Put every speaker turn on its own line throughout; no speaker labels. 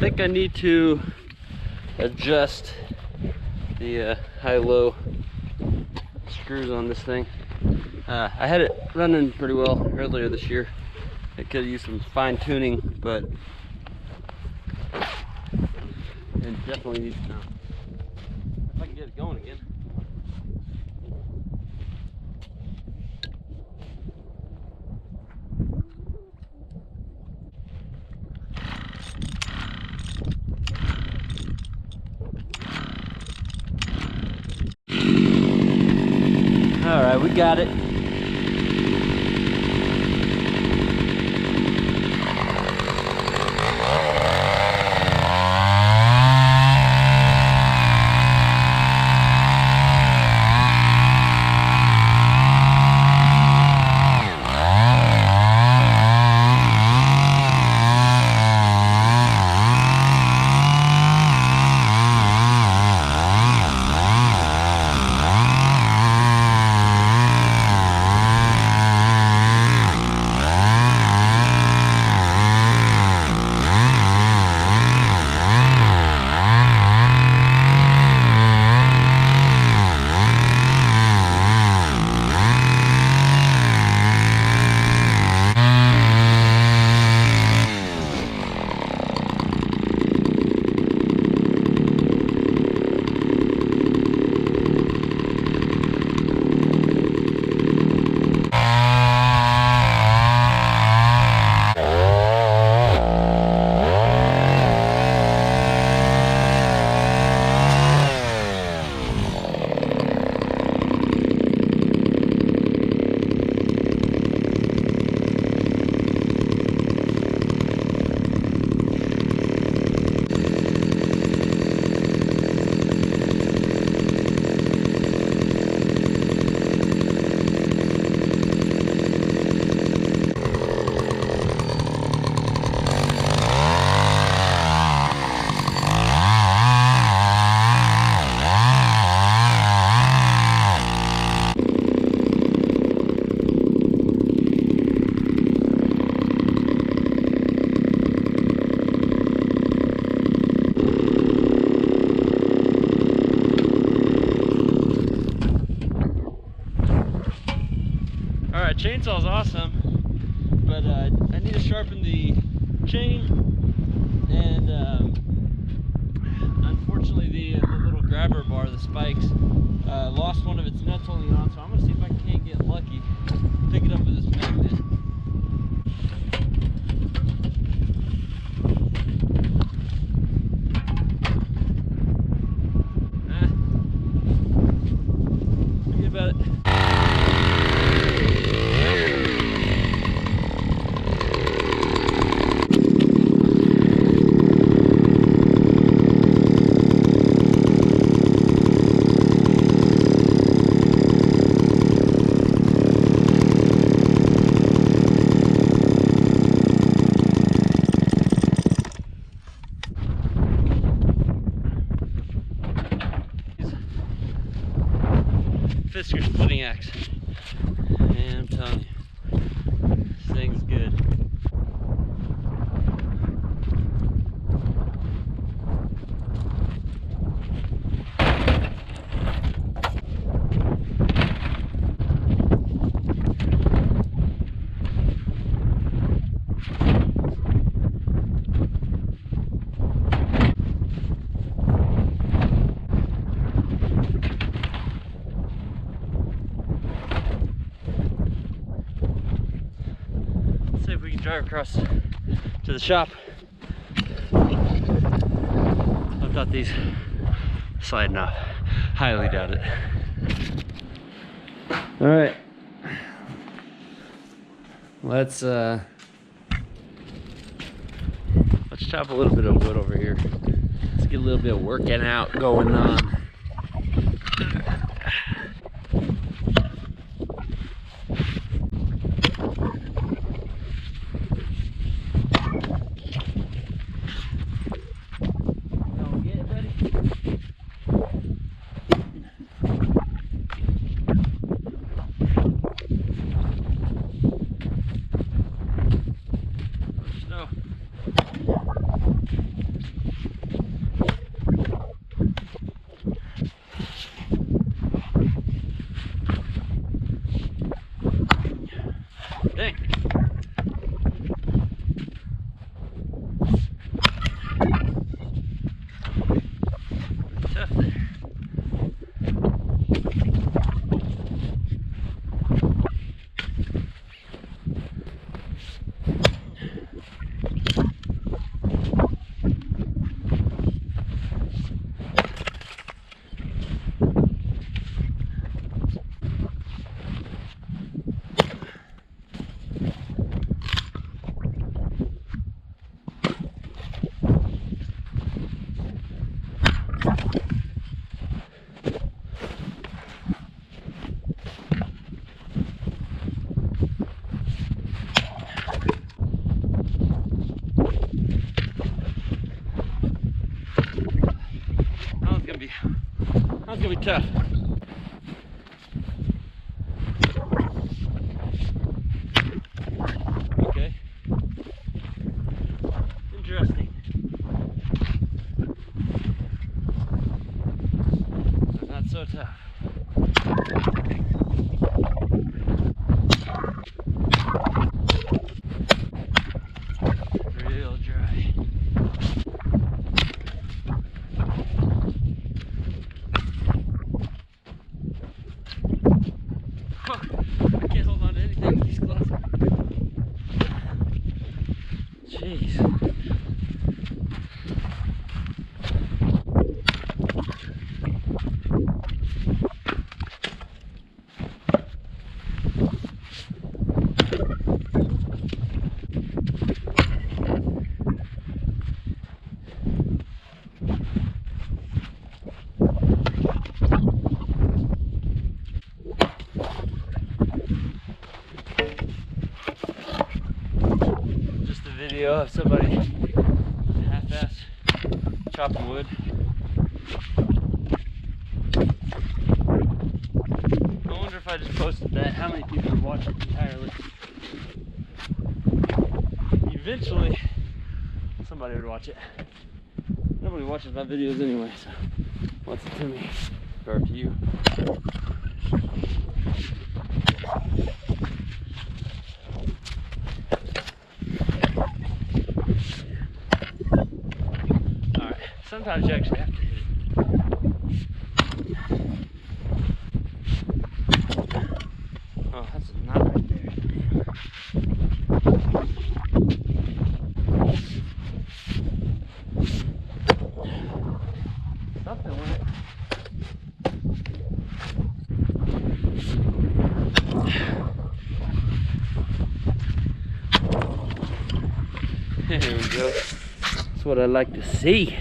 think I need to adjust the high-low screws on this thing. I had it running pretty well earlier this year. It could use some fine-tuning, but it definitely needs to. If I can get it going again. All right, we got it. Alright, chainsaw's awesome, but I need to sharpen the chain, and unfortunately the little grabber bar, the spikes, lost one of its nuts holding on, so I'm going to see if I can't get lucky, pick it up with this magnet. Forget about it. Fisker splitting axe, and I'm telling you, this thing's good. See if we can drive across to the shop. I've got these sliding off. Highly doubt it. All right, let's chop a little bit of wood over here. Let's get a little bit of working out going on. gonna be tough. Okay. Interesting. But not so tough. Real dry. I can't hold on to anything with these gloves. Jeez. Just a video of somebody half-ass chopping wood. I wonder if I just posted that, how many people would watch it entirely. Eventually, somebody would watch it. Nobody watches my videos anyway, so what's it to me? Or to you. Alright, sometimes you actually have to hit it. Oh, that's not right there. Something went. There we go. That's what I like to see.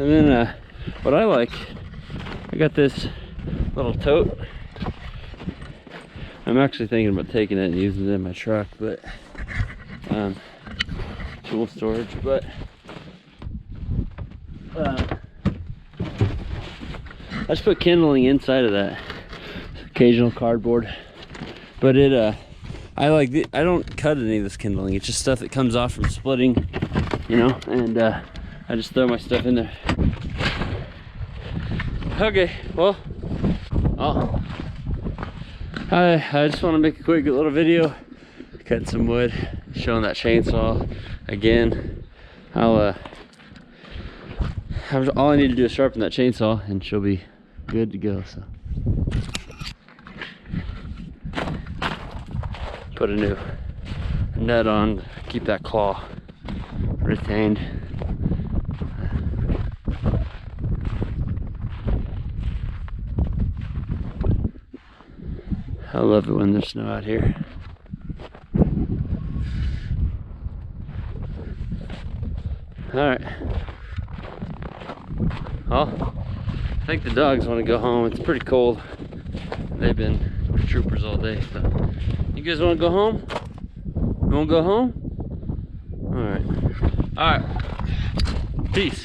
And then what I like, I got this little tote. I'm actually thinking about taking it and using it in my truck, but tool storage. But I just put kindling inside of that, occasional cardboard. But it I don't cut any of this kindling. It's just stuff that comes off from splitting, you know, and I just throw my stuff in there. Okay, well, I just want to make a quick little video, cutting some wood, showing that chainsaw again. All I need to do is sharpen that chainsaw and she'll be good to go. So put a new nut on to keep that claw retained. I love it when there's snow out here. Alright. Well, I think the dogs want to go home. It's pretty cold. They've been troopers all day. So, you guys want to go home? You want to go home? Alright. Alright. Peace.